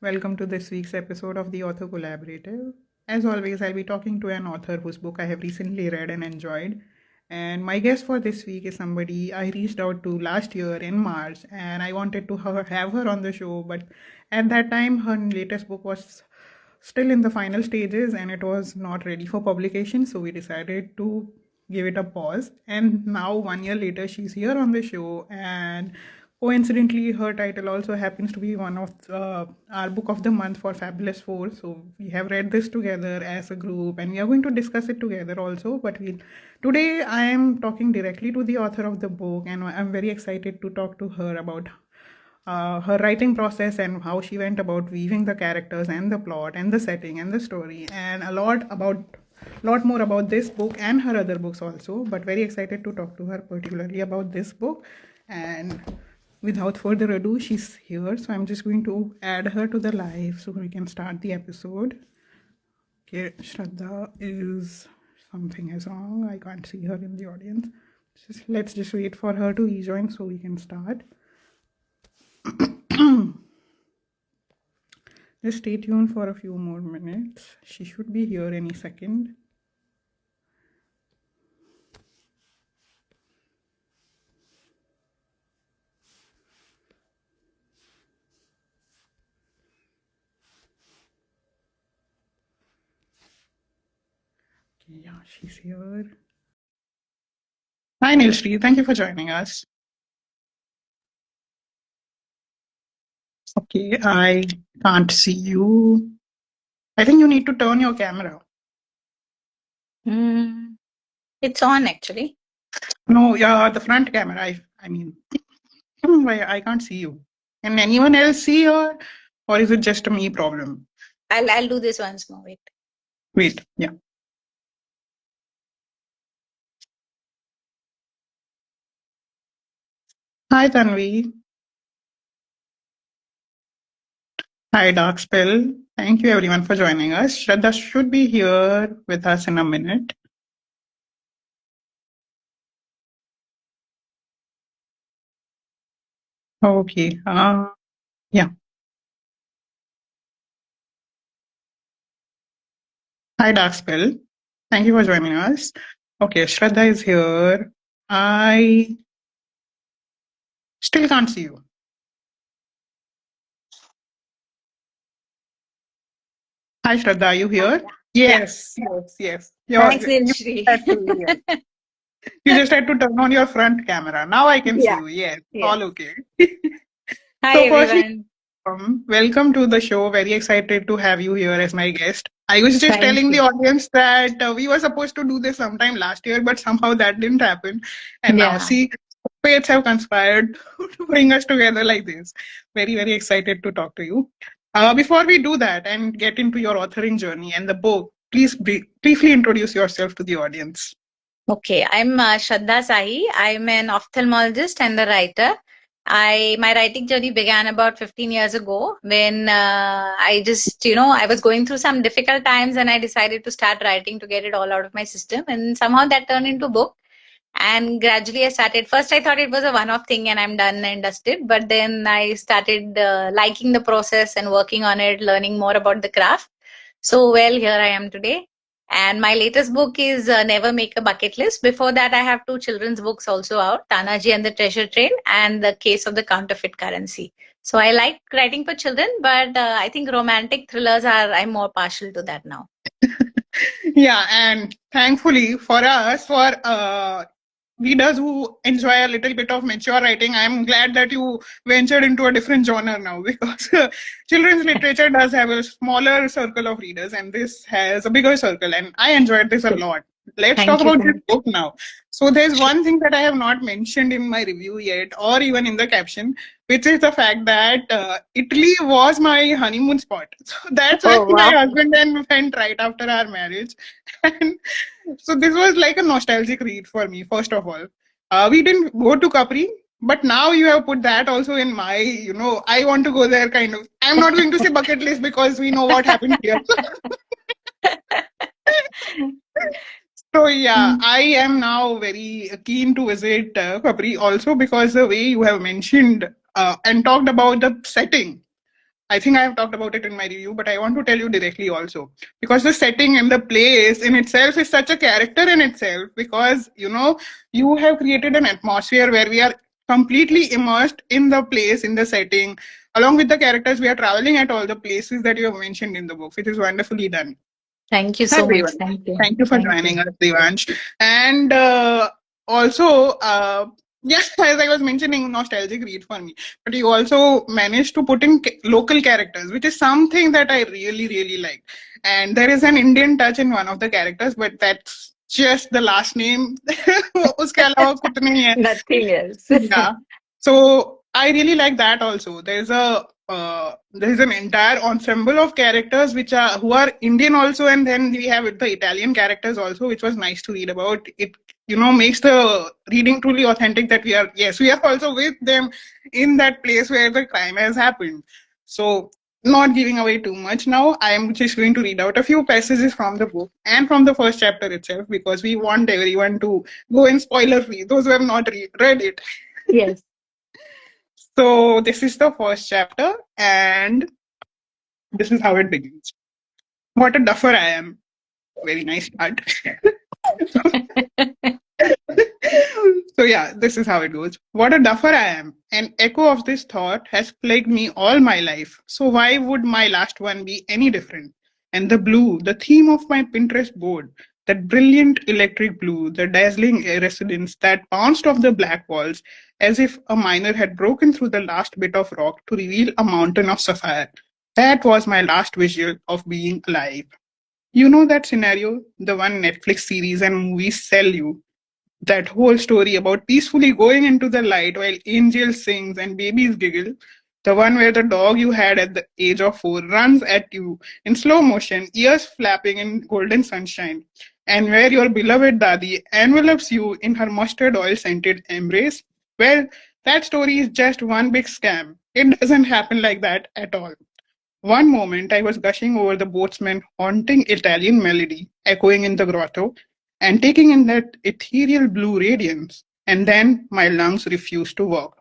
Welcome to this week's episode of the Author Collaborative. As always, I'll be talking to an author whose book I have recently read and enjoyed. And my guest for this week is somebody I reached out to last year in March, and I wanted to have her on the show. But at that time, her latest book was still in the final stages and it was not ready for publication. So we decided to give it a pause. And now, 1 year later, she's here on the show. And coincidentally, her title also happens to be one of our book of the month for Fabulous Four. So we have read this together as a group, and we are going to discuss it together also. But today I am talking directly to the author of the book, and I'm very excited to talk to her about her writing process and how she went about weaving the characters and the plot and the setting and the story, and lot more about this book and her other books also. But very excited to talk to her particularly about this book. And without further ado, she's here, so I'm just going to add her to the live so we can start the episode. Okay, Shraddha is something is wrong. I can't see her in the audience. Let's just wait for her to rejoin so we can start. Just stay tuned for a few more minutes. She should be here any second. Okay, yeah, she's here. Hi, Nilshri. Thank you for joining us. Okay, I can't see you. I think you need to turn your camera. It's on actually. No, yeah, the front camera. I mean, I can't see you. Can anyone else see her, or is it just a me problem? I'll do this once more. Wait. Wait, yeah. Hi, Tanvi. Hi, Dark Spell. Thank you, everyone, for joining us. Shraddha should be here with us in a minute. Okay. Yeah. Hi, Dark Spell. Thank you for joining us. Okay, Shraddha is here. I still can't see you. Hi, Shraddha, are you here? Yes, yes. Thanks, Nilshri. You just had to turn on your front camera. Now I can see you. Yes, all okay. Hi, So firstly, everyone. welcome to the show. Very excited to have you here as my guest. I was just telling the audience that we were supposed to do this sometime last year, but somehow that didn't happen. And now, see, fates have conspired to bring us together like this. Very, very excited to talk to you. Before we do that and get into your authoring journey and the book, please briefly introduce yourself to the audience. Okay, I'm Shraddha Sahi. I'm an ophthalmologist and a writer. My writing journey began about 15 years ago when I was going through some difficult times and I decided to start writing to get it all out of my system. And somehow that turned into a book. And gradually I started. First, I thought it was a one-off thing and I'm done and dusted. But then I started liking the process and working on it, learning more about the craft. So, well, here I am today. And my latest book is Never Make a Bucket List. Before that, I have two children's books also out, Tanaji and the Treasure Train and The Case of the Counterfeit Currency. So I like writing for children, but I think romantic thrillers I'm more partial to that now. Yeah, and thankfully for us, for readers who enjoy a little bit of mature writing, I'm glad that you ventured into a different genre now because children's literature does have a smaller circle of readers and this has a bigger circle, and I enjoyed this a lot. Let's talk about this book now. So there's one thing that I have not mentioned in my review yet or even in the caption, which is the fact that Italy was my honeymoon spot. So that's where my husband and I went right after our marriage. And so this was like a nostalgic read for me, first of all. We didn't go to Capri, but now you have put that also in my, I want to go there kind of. I'm not going to say bucket list because we know what happened here. So yeah, I am now very keen to visit Capri also because the way you have mentioned and talked about the setting, I think I have talked about it in my review, but I want to tell you directly also, because the setting and the place in itself is such a character in itself, because you have created an atmosphere where we are completely immersed in the place, in the setting, along with the characters. We are traveling at all the places that you have mentioned in the book, which is wonderfully done. Thank you Hi, so much. Devansh. Thank you. Thank you for Thank joining you. us, Devansh. And also, yes, as I was mentioning, nostalgic read for me. But you also managed to put in local characters, which is something that I really, really like. And there is an Indian touch in one of the characters, but that's just the last name. उसके अलावा कुछ नहीं है. Nothing else. Yeah. So I really like that also. There's an entire ensemble of characters which are who are Indian also, and then we have the Italian characters also, which was nice to read about. It makes the reading truly authentic that we are also with them in that place where the crime has happened. So not giving away too much now, I am just going to read out a few passages from the book and from the first chapter itself, because we want everyone to go in spoiler free, those who have not read it. Yes. So this is the first chapter, and this is how it begins. What a duffer I am. Very nice start. So yeah, this is how it goes. What a duffer I am. An echo of this thought has plagued me all my life. So why would my last one be any different? And the blue, the theme of my Pinterest board, that brilliant electric blue, the dazzling iridescence that bounced off the black walls as if a miner had broken through the last bit of rock to reveal a mountain of sapphire. That was my last visual of being alive. You know that scenario? The one Netflix series and movies sell you, that whole story about peacefully going into the light while angels sings and babies giggle, the one where the dog you had at the age of 4 runs at you in slow motion, ears flapping in golden sunshine, and where your beloved Dadi envelops you in her mustard oil scented embrace. Well, that story is just one big scam. It doesn't happen like that at all. One moment I was gushing over the boatsman's haunting Italian melody echoing in the grotto and taking in that ethereal blue radiance, and then my lungs refused to work.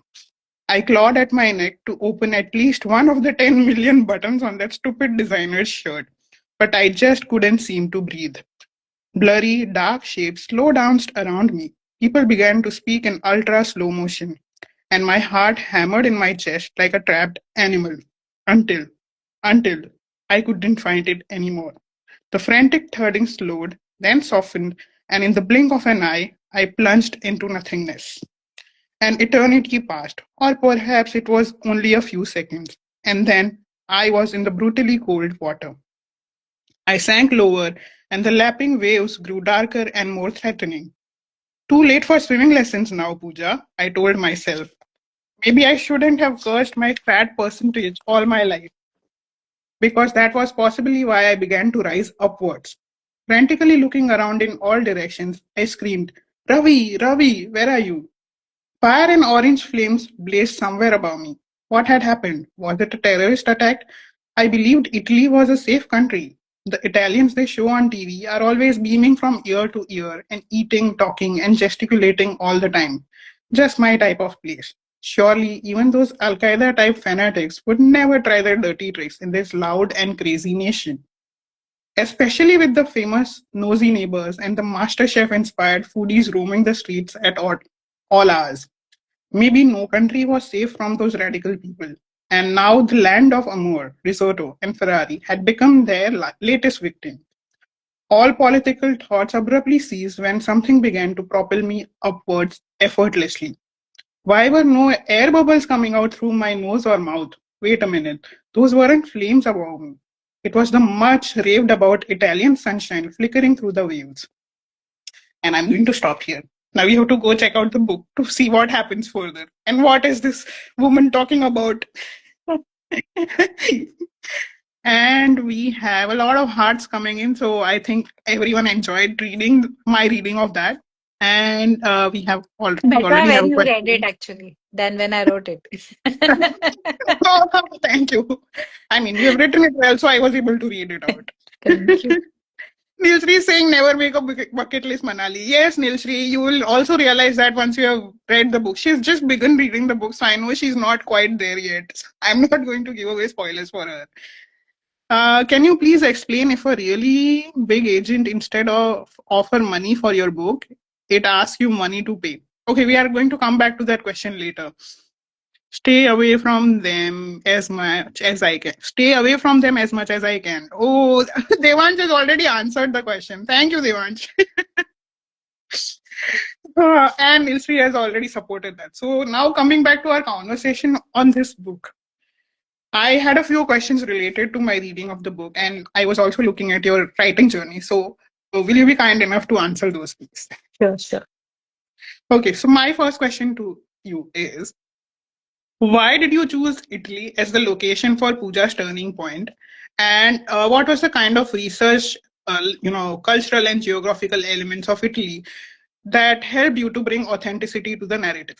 I clawed at my neck to open at least one of the 10 million buttons on that stupid designer's shirt, but I just couldn't seem to breathe. Blurry, dark shapes slow danced around me. People began to speak in ultra slow motion, and my heart hammered in my chest like a trapped animal. Until, until I couldn't find it anymore. The frantic thudding slowed, then softened, and in the blink of an eye, I plunged into nothingness. An eternity passed, or perhaps it was only a few seconds, and then I was in the brutally cold water. I sank lower, and the lapping waves grew darker and more threatening. Too late for swimming lessons now, Pooja, I told myself. Maybe I shouldn't have cursed my fat percentage all my life, because that was possibly why I began to rise upwards. Frantically looking around in all directions, I screamed, Ravi, Ravi, where are you? Fire and orange flames blazed somewhere above me. What had happened? Was it a terrorist attack? I believed Italy was a safe country. The Italians they show on TV are always beaming from ear to ear and eating, talking, and gesticulating all the time. Just my type of place. Surely, even those Al Qaeda type fanatics would never try their dirty tricks in this loud and crazy nation. Especially with the famous nosy neighbors and the MasterChef inspired foodies roaming the streets at all hours. Maybe no country was safe from those radical people. And now the land of Amor, risotto, and Ferrari had become their latest victim. All political thoughts abruptly ceased when something began to propel me upwards effortlessly. Why were no air bubbles coming out through my nose or mouth? Wait a minute, those weren't flames above me. It was the much raved about Italian sunshine flickering through the waves. And I'm going to stop here. Now you have to go check out the book to see what happens further. And what is this woman talking about? And we have a lot of hearts coming in. So I think everyone enjoyed reading my reading of that. And we Better already have when a you read question. it actually than when I wrote it. Oh, thank you. I mean, you have written it well, so I was able to read it out. Thank you. Nilshri is saying never make a bucket list, Manali. Yes, Nilshri, you will also realize that once you have read the book. She's just begun reading the book, so I know she's not quite there yet. I'm not going to give away spoilers for her. Can you please explain if a really big agent, instead of offer money for your book, it asks you money to pay? Okay, we are going to come back to that question later. Stay away from them as much as I can. Stay away from them as much as I can. Oh, Devansh has already answered the question. Thank you, Devansh. And Ilsri has already supported that. So now coming back to our conversation on this book. I had a few questions related to my reading of the book, and I was also looking at your writing journey. So, will you be kind enough to answer those, please? Sure, sure. Okay, so my first question to you is, why did you choose Italy as the location for Pooja's turning point? And what was the kind of research, cultural and geographical elements of Italy that helped you to bring authenticity to the narrative?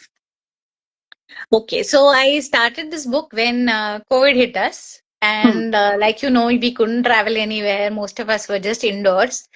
Okay, so I started this book when COVID hit us, Hmm. and like we couldn't travel anywhere. Most of us were just indoors,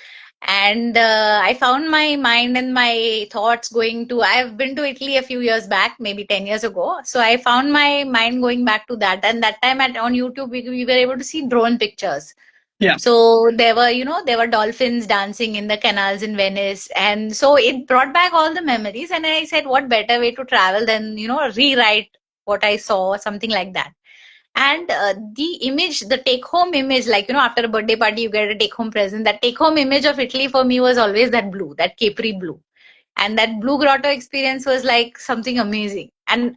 and I found my mind and my thoughts going to. I've been to Italy a few years back, maybe 10 years ago. So I found my mind going back to that, and that time on YouTube we were able to see drone pictures. Yeah. So there were dolphins dancing in the canals in Venice. And so it brought back all the memories. And I said, what better way to travel than, rewrite what I saw, something like that. And the image, the take home image, like, after a birthday party, you get a take home present. That take home image of Italy for me was always that blue, that Capri blue. And that blue grotto experience was like something amazing. And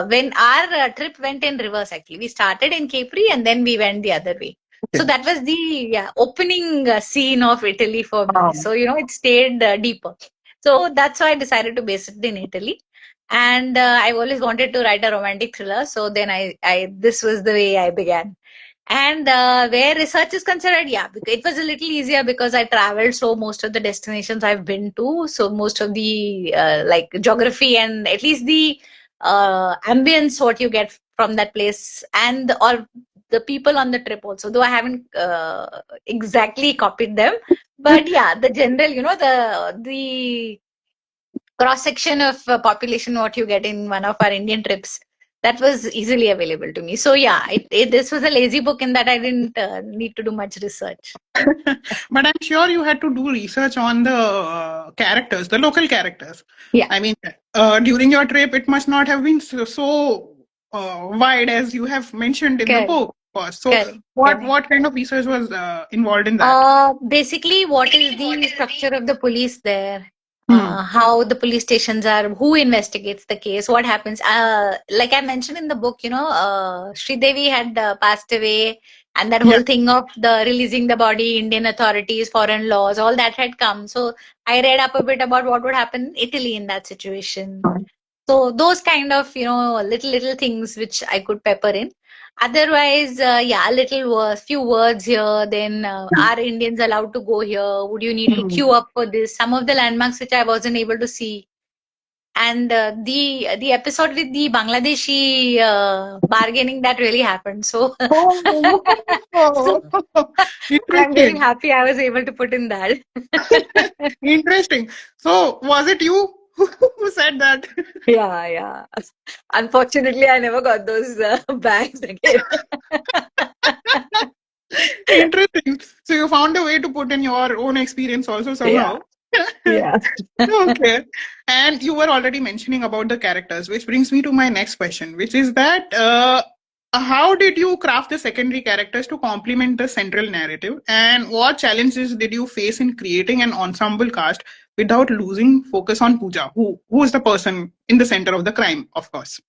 when our trip went in reverse, actually, we started in Capri and then we went the other way. So Okay. that was the opening scene of Italy for me. Wow. So, it stayed deeper. So that's why I decided to base it in Italy. And I've always wanted to write a romantic thriller. So then this was the way I began. And where research is concerned, yeah, it was a little easier because I traveled. So most of the destinations I've been to, so most of the like geography and at least the ambience, what you get from that place, and or the people on the trip also. Though I haven't exactly copied them, but yeah, the general, the cross section of population what you get in one of our Indian trips, that was easily available to me. So yeah, this was a lazy book in that I didn't need to do much research. But I'm sure you had to do research on the characters, the local characters. Yeah, I mean, during your trip, it must not have been so wide as you have mentioned in the correct, book. Of course. So, correct, what correct. what kind of research was involved in that? Basically, what is the structure of the police there? Hmm. How the police stations are, who investigates the case, what happens? Like I mentioned in the book, Sridevi had passed away, and that Yeah. whole thing of the releasing the body, Indian authorities, foreign laws, all that had come. So I read up a bit about what would happen in Italy in that situation. So those kind of, little things which I could pepper in. Otherwise, yeah, a little few words here. Then, are Indians allowed to go here? Would you need to Hmm. queue up for this? Some of the landmarks which I wasn't able to see. And the episode with the Bangladeshi bargaining, that really happened. So, so Oh, I'm very interesting. happy I was able to put in that. Interesting. So, was it you who said that? Yeah, yeah. Unfortunately, I never got those bags again. Interesting. So you found a way to put in your own experience also Yeah, somehow. yeah. Okay. And you were already mentioning about the characters, which brings me to my next question, which is that how did you craft the secondary characters to complement the central narrative? And what challenges did you face in creating an ensemble cast without losing focus on Pooja, who is the person in the center of the crime, of course?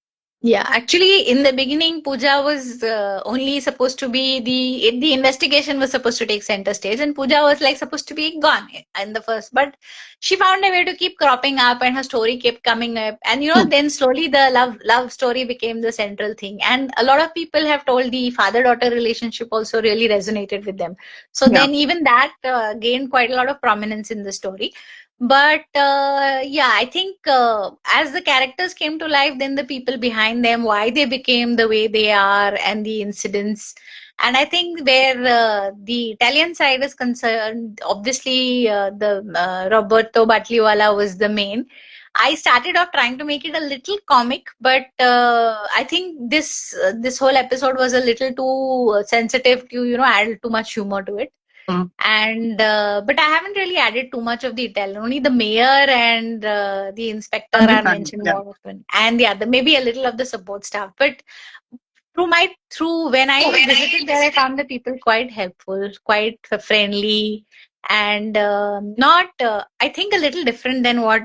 Yeah, actually, in the beginning, Pooja was only supposed to be the investigation was supposed to take center stage, and Pooja was like supposed to be gone in the first. But she found a way to keep cropping up, and her story kept coming up, and then slowly the love story became the central thing. And a lot of people have told the father-daughter relationship also really resonated with them. So Yeah. then even that gained quite a lot of prominence in the story. But yeah, I think as the characters came to life, then the people behind them, why they became the way they are, and the incidents. And I think where the Italian side is concerned, obviously the Roberto Batliwala was the main. I started off trying to make it a little comic, but I think this whole episode was a little too sensitive to add too much humor to it. Mm. And but I haven't really added too much of the Italian. Only the mayor and the inspector are Understand. mentioned Yeah. more often, and yeah, maybe a little of the support staff. But through when I visited there, I found the people quite helpful, quite friendly, and not I think a little different than what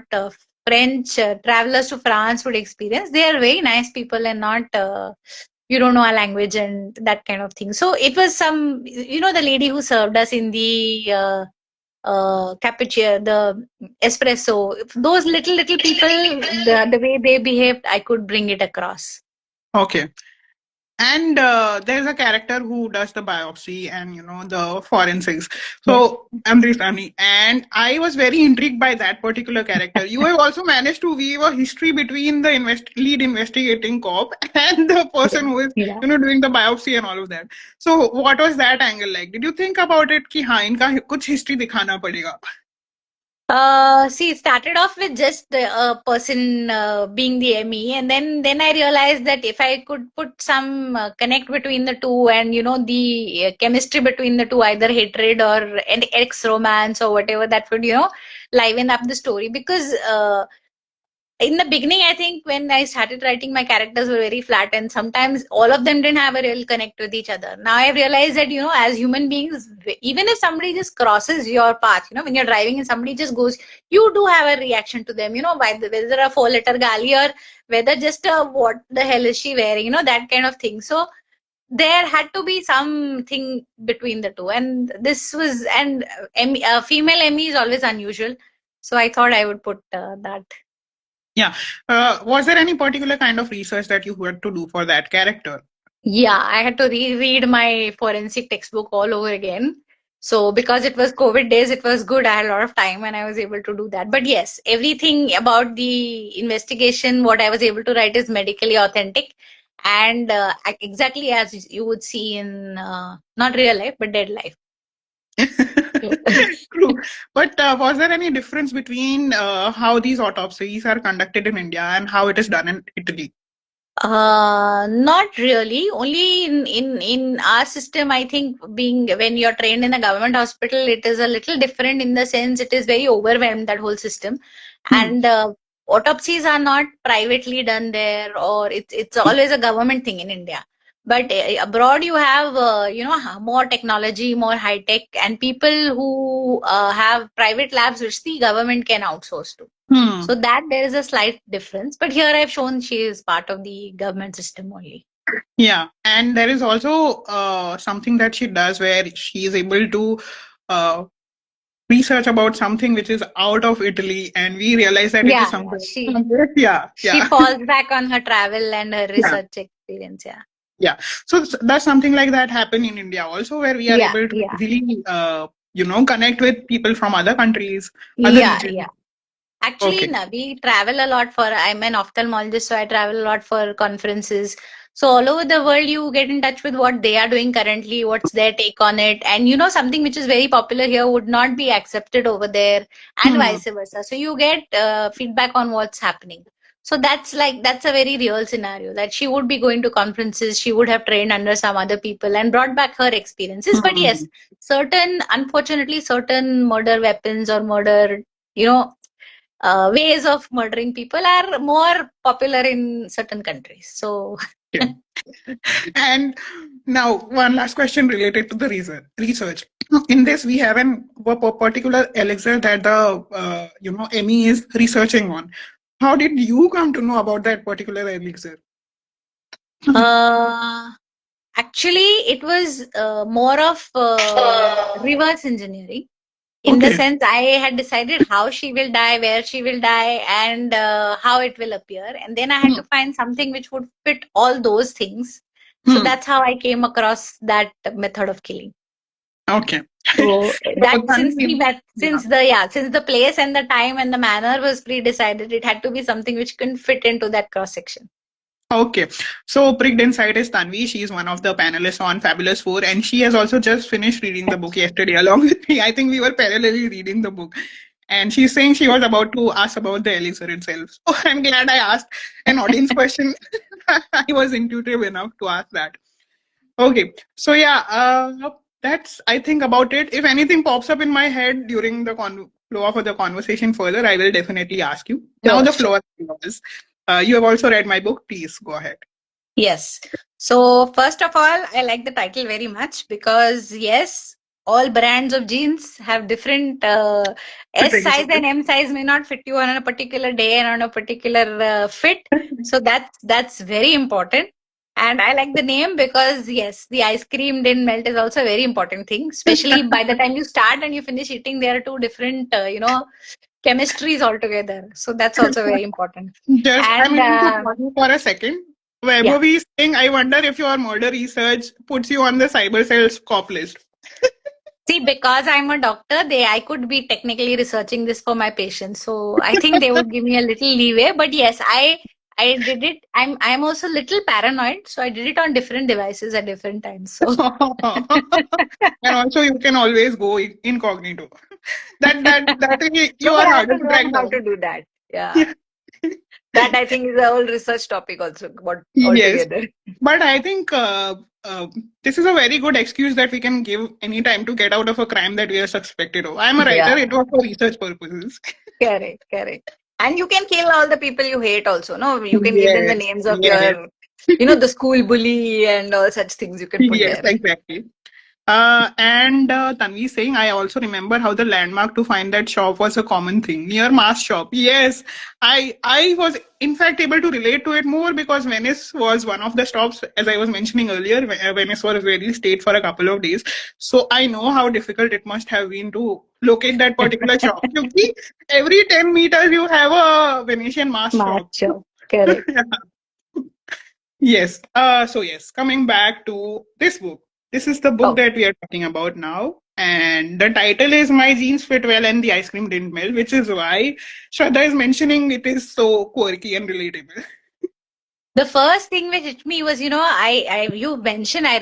French travelers to France would experience. They are very nice people and not you don't know our language and that kind of thing. So it was the lady who served us in the cappuccino, the espresso. Those little people, the way they behaved, I could bring it across. Okay. And there's a character who does the biopsy and the forensics. Yes. So Amritsani, and I was very intrigued by that particular character. You have also managed to weave a history between the lead investigating cop and the person who is Yeah. doing the biopsy and all of that. So what was that angle like? Did you think about it कि हाँ इनका कुछ history दिखाना पड़ेगा? See, it started off with just a person being the ME, and then I realized that if I could put some connect between the two, and the chemistry between the two, either hatred or an ex romance or whatever, that would liven up the story. Because in the beginning, I think when I started writing, my characters were very flat, and sometimes all of them didn't have a real connect with each other. Now I've realized that, as human beings, even if somebody just crosses your path, when you're driving and somebody just goes, you do have a reaction to them, whether a four-letter gali or whether just a what the hell is she wearing, that kind of thing. So there had to be something between the two, and this was, and female Emmy is always unusual. So I thought I would put that. Yeah. Was there any particular kind of research that you had to do for that character? Yeah, I had to reread my forensic textbook all over again. So because it was COVID days, it was good. I had a lot of time and I was able to do that. But yes, everything about the investigation, what I was able to write is medically authentic and exactly as you would see in not real life, but dead life. True. But was there any difference between how these autopsies are conducted in India and how it is done in Italy? Not really. Only in our system, I think being when you're trained in a government hospital, it is a little different in the sense it is very overwhelmed, that whole system. Hmm. And autopsies are not privately done there, or it's always a government thing in India. But abroad, you have more technology, more high tech, and people who have private labs which the government can outsource to. Hmm. So that there is a slight difference. But here I've shown she is part of the government system only. Yeah, and there is also something that she does where she is able to uh, research about something which is out of Italy, and we realize that it is Yeah, yeah. something. She Yeah, she yeah, falls back on her travel and her yeah, research experience. Yeah. yeah. So does something like that happen in India also, where we are Yeah, able to yeah. easily, connect with people from other countries, other Yeah, regions? yeah. Actually, Okay. no, we travel a lot I'm an ophthalmologist, so I travel a lot for conferences. So all over the world, you get in touch with what they are doing currently, what's their take on it. And something which is very popular here would not be accepted over there, and Hmm. vice versa. So you get feedback on what's happening. So that's a very real scenario that she would be going to conferences, she would have trained under some other people and brought back her experiences. But yes, Hmm. unfortunately, certain murder weapons or murder, you know, ways of murdering people are more popular in certain countries. So, Okay. And now, one last question related to the research. In this, we have a particular elixir that the Emmy is researching on. How did you come to know about that particular elixir? uh, actually, it was more of reverse engineering. In the Okay. sense, I had decided how she will die, where she will die, and how it will appear. And then I had Hmm. to find something which would fit all those things. So Hmm. that's how I came across that method of killing. Okay. So So that Tanvi, yeah. since the place and the time and the manner was pre-decided, it had to be something which can fit into that cross section. Okay. So Pricked Insight is Tanvi. She is one of the panelists on Fabulous Four, and she has also just finished reading the book yesterday along with me. I think we were parallelly reading the book. And she's saying she was about to ask about the elixir itself. So I'm glad I asked an audience question. I was intuitive enough to ask that. Okay. So yeah, that's I think about it. If anything pops up in my head during the flow of the conversation further, I will definitely ask you. Now Sure, the sure. floor is yours. You have also read my book. Please go ahead. Yes. So first of all, I like the title very much because yes, all brands of jeans have different S Fitting size suit. and M size may not fit you on a particular day and on a particular fit. So that's very important. And I like the name because yes, the ice cream didn't melt is also a very important thing. Especially by the time you start and you finish eating, there are two different chemistries altogether. So that's also very important. Just, I And mean, to pause you for a second. yeah. Vaibhav is saying, I wonder if your murder research puts you on the cyber cell's cop list. See, because I'm a doctor, I could be technically researching this for my patients. So I think they would give me a little leeway. But yes, I did it. I'm also a little paranoid, so I did it on different devices at different times. So And also, you can always go incognito. You no, but are I have harder to to learn track how to down. do that. Yeah, that I think is a whole research topic also. What Yes. altogether? But I think uh, this is a very good excuse that we can give any time to get out of a crime that we are suspected of. I'm a writer, Yeah, it was for research purposes. correct, correct. And you can kill all the people you hate also. No, you can give them the Yes, names of yes, your, the school bully and all such things you can put yes, there. exactly. And Tanvi saying, I also remember how the landmark to find that shop was a common thing near Mass Shop. Yes, I was in fact able to relate to it more because Venice was one of the stops, as I was mentioning earlier. Venice was really stayed for a couple of days, so I know how difficult it must have been to locate that particular shop. Because every 10 meters you have a Venetian Mass Shop. Macho. Correct. Yes. So yes, coming back to this book. This is the book Oh, that we are talking about now. And the title is My Jeans Fit Well and the Ice Cream Didn't Melt, which is why Shraddha is mentioning it is so quirky and relatable. the first thing which hit me was, I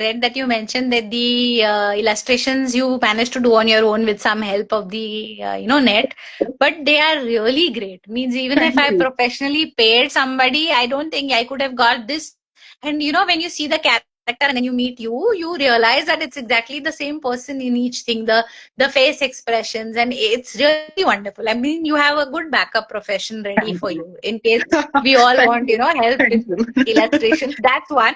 read that you mentioned that the illustrations you managed to do on your own with some help of the, net, but they are really great. Means even if Thank I you. professionally paid somebody, I don't think I could have got this. And when you see the character and then you meet you realize that it's exactly the same person in each thing. The face expressions, and it's really wonderful. I mean, you have a good backup profession ready Thank for you. you in case we all Thank want, you. help with Thank you. illustrations. That's one.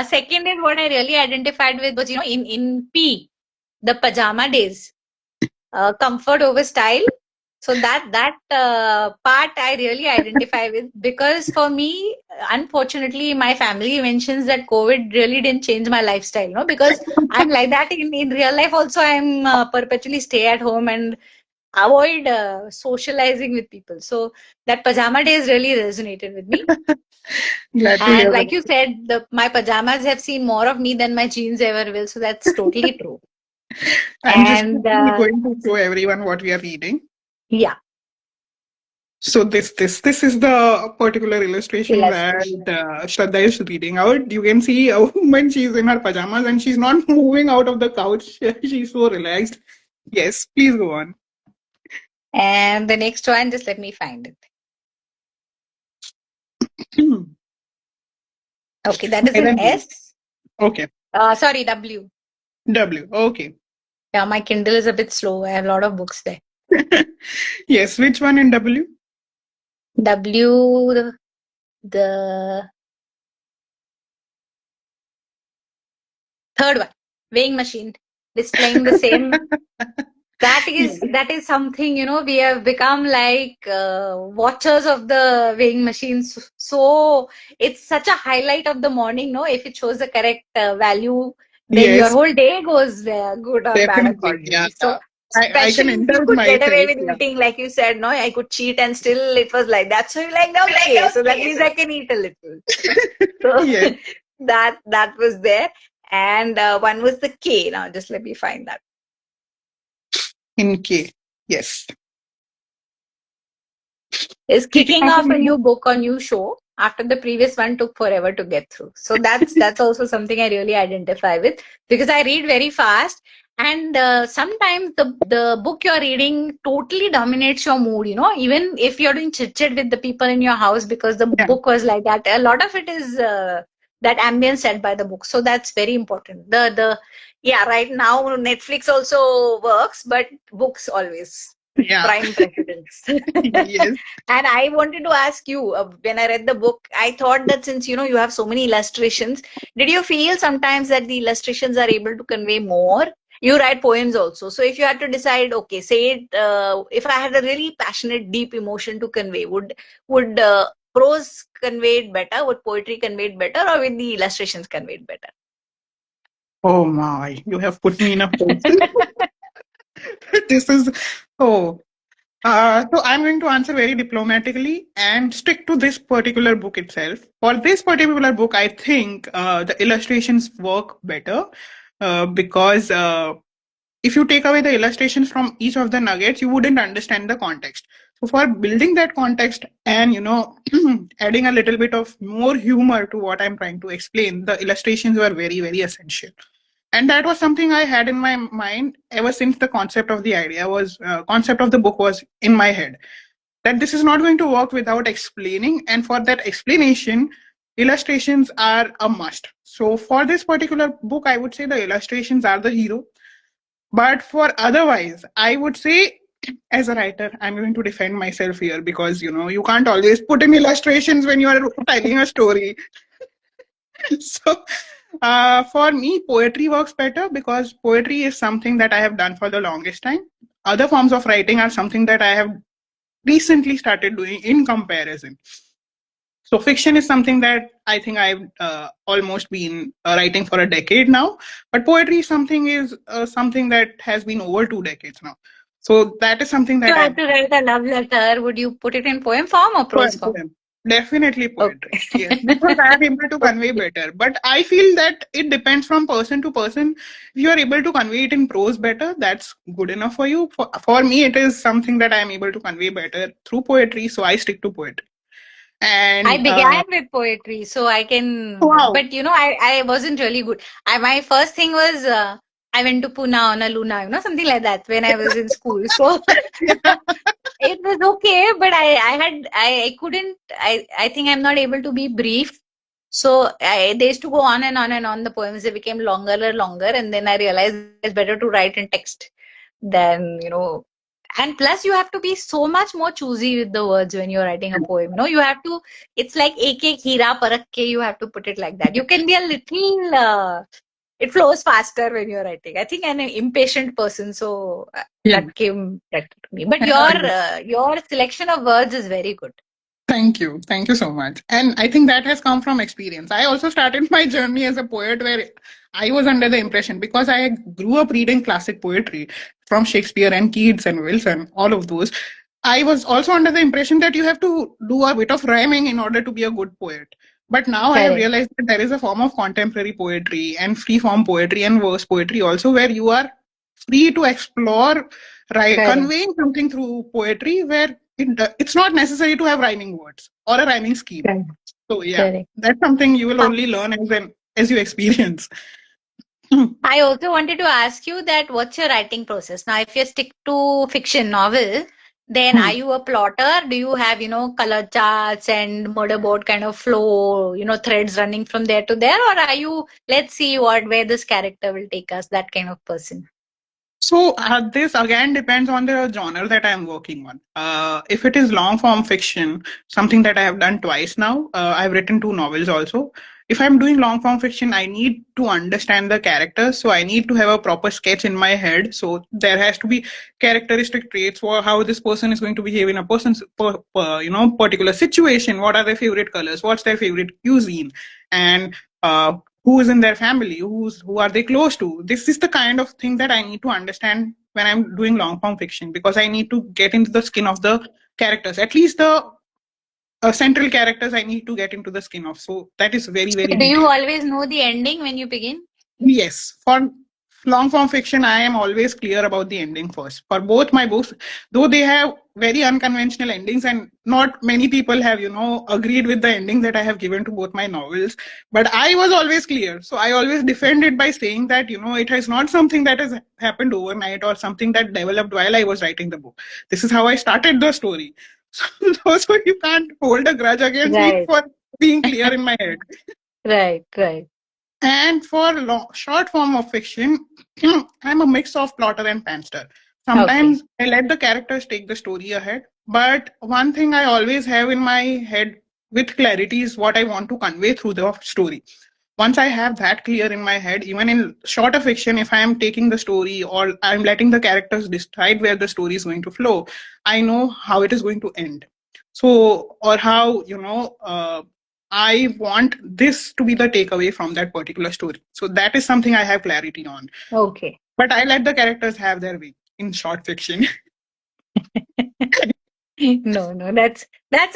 Second is what I really identified with was, in P, the pajama days, comfort over style. So that part I really identify with because for me, unfortunately, my family mentions that COVID really didn't change my lifestyle, no, because I'm like that in real life also. I'm perpetually stay at home and avoid socializing with people. So that pajama days really resonated with me. Glad to And hear like that. you said, my pajamas have seen more of me than my jeans ever will. So that's totally true. I'm just And quickly going to show everyone what we are reading. yeah, So this is the particular illustration that illustration. Shraddha is reading out. You can see a woman, she's in her pajamas and she's not moving out of the couch. She's so relaxed. Yes, please go on. And the next one, just let me find it. Okay, that is an Neither me. S. Okay. Sorry, W. W. Okay. Yeah, my Kindle is a bit slow. I have a lot of books there. Yes, which one in W? W, the third one, weighing machine, displaying the same. That Yeah. is that is something, we have become like watchers of the weighing machines. So it's such a highlight of the morning, no? If it shows the correct value, then your Yes, whole day goes good or bad definitely. Yeah. accordingly. So I can especially if you indulge could get away myself. with Yeah. eating, like you said, no, I could cheat and still it was like that. So you're like, okay, so that means I can eat a little. So Yes. that was there. and one was the K. Now, just let me find that. In K. Yes. Is Kicking kicking off a off a new new book. book or new show after the previous one took forever to get through. So that's also something I really identify with because I read very fast, and sometimes the book you're reading totally dominates your mood. Even if you're doing chit chat with the people in your house because the Yeah. book was like that. A lot of it is that ambience set by the book. So that's very important. The Yeah, right now Netflix also works, but books always Yeah. prime precedence. Yes. And I wanted to ask you, when I read the book, I thought that since you have so many illustrations, did you feel sometimes that the illustrations are able to convey more? You write poems also, so if you had to decide, okay, say it, if I had a really passionate, deep emotion to convey, would prose convey it better? Would poetry convey it better, or would the illustrations convey it better? Oh my, you have put me in a place. This is, oh. So I'm going to answer very diplomatically and stick to this particular book itself. For this particular book, I think the illustrations work better because if you take away the illustrations from each of the nuggets, you wouldn't understand the context. So for building that context and adding a little bit of more humor to what I'm trying to explain, the illustrations were very, very essential. And that was something I had in my mind ever since the concept of the book was in my head, that this is not going to work without explaining, and for that explanation illustrations are a must. So for this particular book I would say the illustrations are the hero, but for otherwise I would say, as a writer I'm going to defend myself here, because you can't always put in illustrations when you are telling a story. So for me, poetry works better because poetry is something that I have done for the longest time. Other forms of writing are something that I have recently started doing in comparison. So fiction is something that I think I've almost been writing for a decade now, but poetry something that has been over 2 decades now. So that is something You that had I've to write a love letter. Would you put it in poem form or prose Poem, form? poem. Definitely poetry. Yes, Okay. because I am able to convey Okay. better. But I feel that it depends from person to person. If you are able to convey it in prose better, that's good enough for you. For me, it is something that I am able to convey better through poetry, so I stick to poetry. I And began with poetry, so I can, wow, but I wasn't really good. My first thing was I went to Pune on a Luna, something like that when I was in school. So yeah, it was okay, but I couldn't, I think I'm not able to be brief. So they used to go on and on and on. The poems, they became longer and longer, and then I realized it's better to write in text than. And plus, you have to be so much more choosy with the words when you're writing a poem. You have to, it's like ek ek hira parak ke, you have to put it like that. You can be a little, it flows faster when you're writing. I think I'm an impatient person, so yeah. that came better to me. But your selection of words is very good. Thank you. Thank you so much. And I think that has come from experience. I also started my journey as a poet where I was under the impression, because I grew up reading classic poetry from Shakespeare and Keats and Wilson, all of those. I was also under the impression that you have to do a bit of rhyming in order to be a good poet. But now I have Correct. realized that there is a form of contemporary poetry and free form poetry and verse poetry also, where you are free to explore Correct. conveying something through poetry where it's not necessary to have rhyming words or a rhyming scheme. Correct. So yeah, Correct. that's something you will only learn as you experience. I also wanted to ask you that what's your writing process? Now, if you stick to fiction novel, then are you a plotter? Do you have, color charts and motherboard kind of flow, threads running from there to there? Or are you, let's see where this character will take us, that kind of person? So this again depends on the genre that I'm working on. If it is long form fiction, something that I have done twice now, I've written 2 novels also. If I'm doing long form fiction, I need to understand the characters, so I need to have a proper sketch in my head. So there has to be characteristic traits for how this person is going to behave in a particular situation. What are their favorite colors? What's their favorite cuisine? And who is in their family, who are they close to. This is the kind of thing that I need to understand when I'm doing long form fiction, because I need to get into the skin of the characters, at least the central characters I need to get into the skin of. So that is very, very So do you detailed. always know the ending when you begin? Yes, for long form fiction, I am always clear about the ending first. For both my books, though they have very unconventional endings, and not many people have, agreed with the ending that I have given to both my novels. But I was always clear. So I always defend it by saying that, it is not something that has happened overnight or something that developed while I was writing the book. This is how I started the story. So you can't hold a grudge against me Right, for being clear in my head. right, right. And for short form of fiction, I'm a mix of plotter and pantser. Okay, Sometimes I let the characters take the story ahead, but one thing I always have in my head with clarity is what I want to convey through the story. Once I have that clear in my head, even in shorter fiction, if I am taking the story or I'm letting the characters decide where the story is going to flow, I know how it is going to end. So, or how, I want this to be the takeaway from that particular story. So that is something I have clarity on. okay. But I let the characters have their way in short fiction. No, no, that's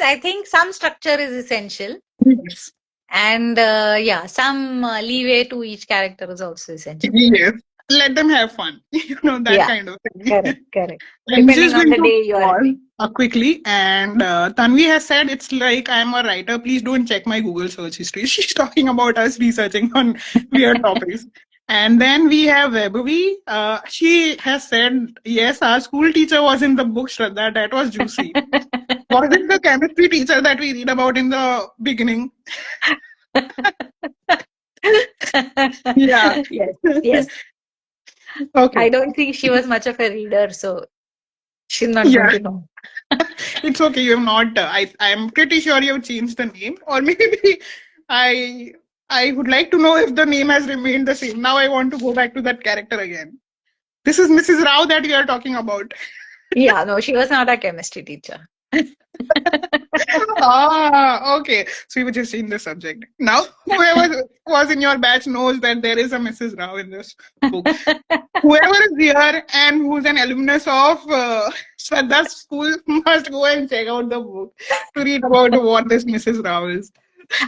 I think some structure is essential, Yes. and yeah, some leeway to each character is also essential. Yes. Let them have fun. That Yeah, kind of thing. correct, correct. I'm Depending just on going the to day you are pause having. quickly. And Tanvi has said it's like I'm a writer. Please don't check my Google search history. She's talking about us researching on weird topics. And then we have Vaibhavi. She has said, yes, our school teacher was in the book, Shraddha. That was juicy. Was it the chemistry teacher that we read about in the beginning? Yeah. Yes, yes. Okay. I don't think she was much of a reader, so she's not going Yeah. to know. It's okay. You have not. I'm pretty sure you have changed the name, or maybe I I would like to know if the name has remained the same. Now I want to go back to that character again. This is Mrs. Rao that we are talking about. Yeah, no, she was not a chemistry teacher. Okay. So you were just in the subject. Now whoever was in your batch knows that there is a Mrs. Rao in this book. Whoever is here and who's an alumnus of Shraddha's school must go and check out the book to read about what this Mrs. Rao is.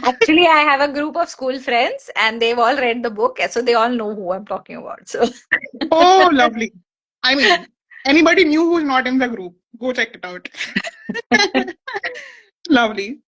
Actually, I have a group of school friends and they've all read the book, so they all know who I'm talking about. So, Oh, lovely. I mean, anybody new who's not in the group, go check it out. Lovely.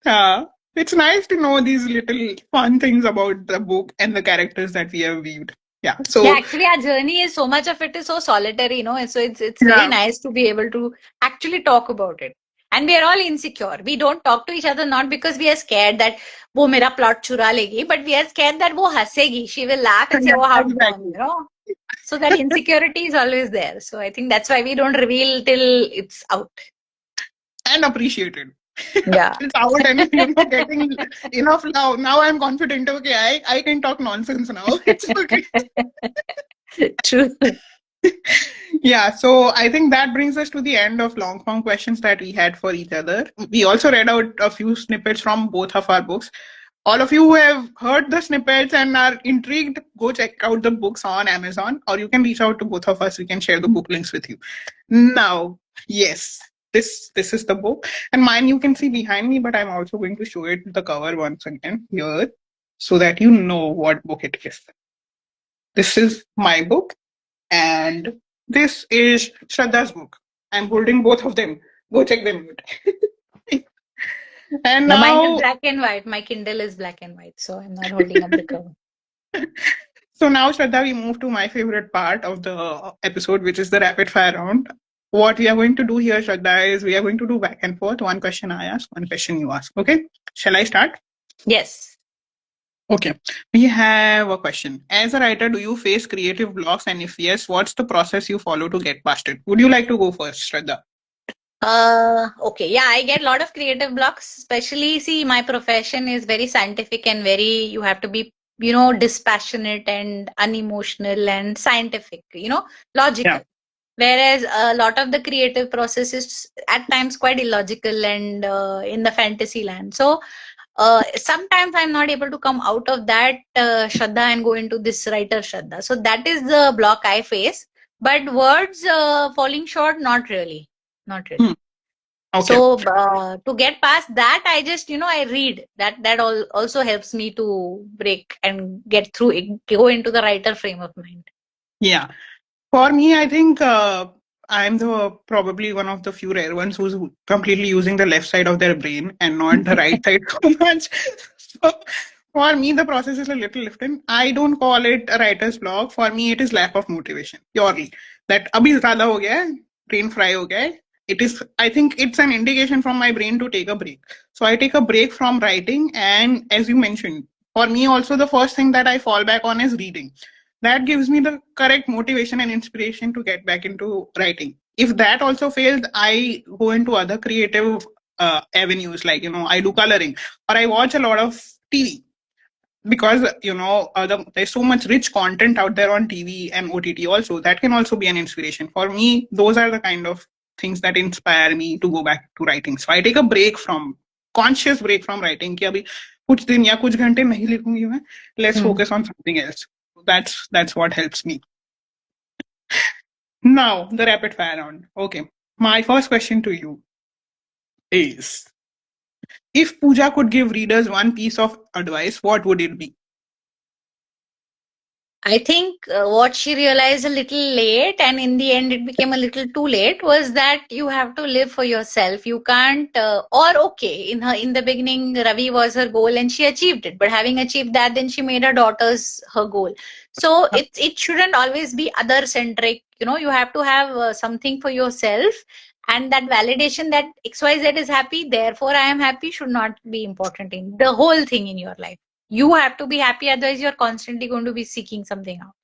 It's nice to know these little fun things about the book and the characters that we have viewed. Yeah. yeah, So, actually, our journey is so much of it is so solitary, so it's very yeah, nice to be able to actually talk about it. And we are all insecure. We don't talk to each other not because we are scared that wo mera plot chura legi, but we are scared that wo hasegi. She will laugh and say, yeah, "Oh, how exactly. fun." So that insecurity is always there. So I think that's why we don't reveal till it's out. And appreciated. Yeah. It's out and getting enough now. Now I'm confident. Okay, I can talk nonsense now. It's okay. True. Yeah, so I think that brings us to the end of long form questions that we had for each other. We also read out a few snippets from both of our books. All of you who have heard the snippets and are intrigued, go check out the books on Amazon, or you can reach out to both of us. We can share the book links with you. Now, yes, this is the book, and mine you can see behind me, but I'm also going to show it the cover once again here, so that you know what book it is. This is my book, and this is Shraddha's book. I'm holding both of them. Go check them out. And No, mine is now, black and white. My Kindle is black and white, so I'm not holding up the cover. so now, Shraddha, we move to my favorite part of the episode, which is the rapid fire round. What we are going to do here, Shraddha, is we are going to do back and forth. One question I ask, one question you ask. Okay? Shall I start? Yes. Okay. We have a question. As a writer, do you face creative blocks? And if yes, what's the process you follow to get past it? Would you like to go first, Shraddha? Okay. Yeah, I get a lot of creative blocks, especially see my profession is very scientific and very you have to be, dispassionate and unemotional and scientific, Yeah. logical. Whereas a lot of the creative process is at times quite illogical and in the fantasy land. So sometimes I'm not able to come out of that Shraddha and go into this writer Shraddha. So that is the block I face. But words falling short, not really. Not Hmm. really. Okay. So to get past that, I just I read. That all also helps me to break and get through it, go into the writer frame of mind. Yeah. For me, I think I'm the probably one of the few rare ones who's completely using the left side of their brain and not the right side so much. So for me, the process is a little different. I don't call it a writer's block. For me, it is lack of motivation purely. That abhi zyada ho gaya hai, brain fry ho gaya hai. It is. I think it's an indication from my brain to take a break. So I take a break from writing, and as you mentioned, for me also the first thing that I fall back on is reading. That gives me the correct motivation and inspiration to get back into writing. If that also fails, I go into other creative avenues, like I do coloring or I watch a lot of TV, because there's so much rich content out there on TV and OTT also. That can also be an inspiration for me. Those are the kind of things that inspire me to go back to writing. So I take a break from conscious break from writing कि अभी कुछ दिन या कुछ घंटे नहीं लिखूंगी मैं. Let's Hmm. focus on something else. That's what helps me. Now the rapid fire round. Okay, my first question to you is: if Pooja could give readers one piece of advice, what would it be? I think what she realized a little late, and in the end, it became a little too late, was that you have to live for yourself. You can't, or okay, in the beginning, Ravi was her goal, and she achieved it. But having achieved that, then she made her daughters her goal. So it shouldn't always be other centric. You have to have something for yourself, and that validation that XYZ is happy, therefore I am happy, should not be important in the whole thing in your life. You have to be happy, otherwise you're constantly going to be seeking something out.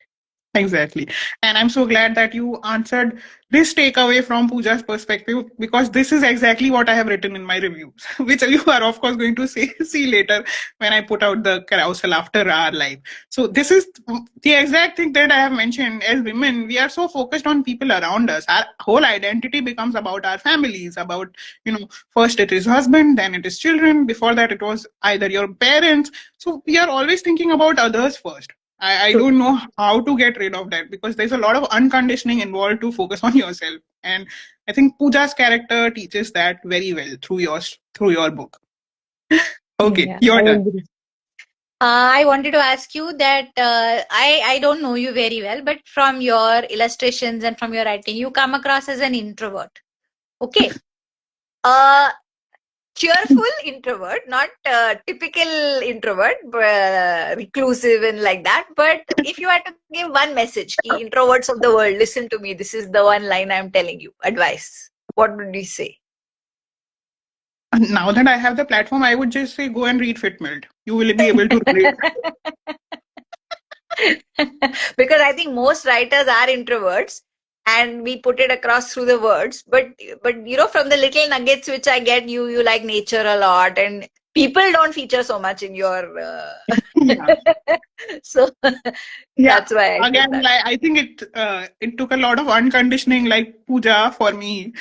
Exactly. And I'm so glad that you answered this takeaway from Pooja's perspective, because this is exactly what I have written in my reviews, which you are, of course, going to see later when I put out the carousel after our live. So, this is the exact thing that I have mentioned. As women, we are so focused on people around us. Our whole identity becomes about our families, about, first it is husband, then it is children. Before that, it was either your parents. So, we are always thinking about others first. I True. don't know how to get rid of that, because there's a lot of unconditioning involved to focus on yourself. And I think Pooja's character teaches that very well through your book. Okay, Yeah, your I turn. agree. I wanted to ask you that I don't know you very well, but from your illustrations and from your writing, you come across as an introvert. Okay. Uh, Cheerful introvert, not typical introvert, reclusive and like that. But if you had to give one message, key introverts of the world, listen to me. This is the one line I'm telling you. Advice. What would you say? Now that I have the platform, I would just say go and read Fitmelt. You will be able to relate. Because I think most writers are introverts and we put it across through the words. But from the little nuggets which I get, you like nature a lot, and people don't feature so much in your Yeah. so Yeah. that's why I said Again, that. like, I think it took a lot of unconditioning, like Pooja, for me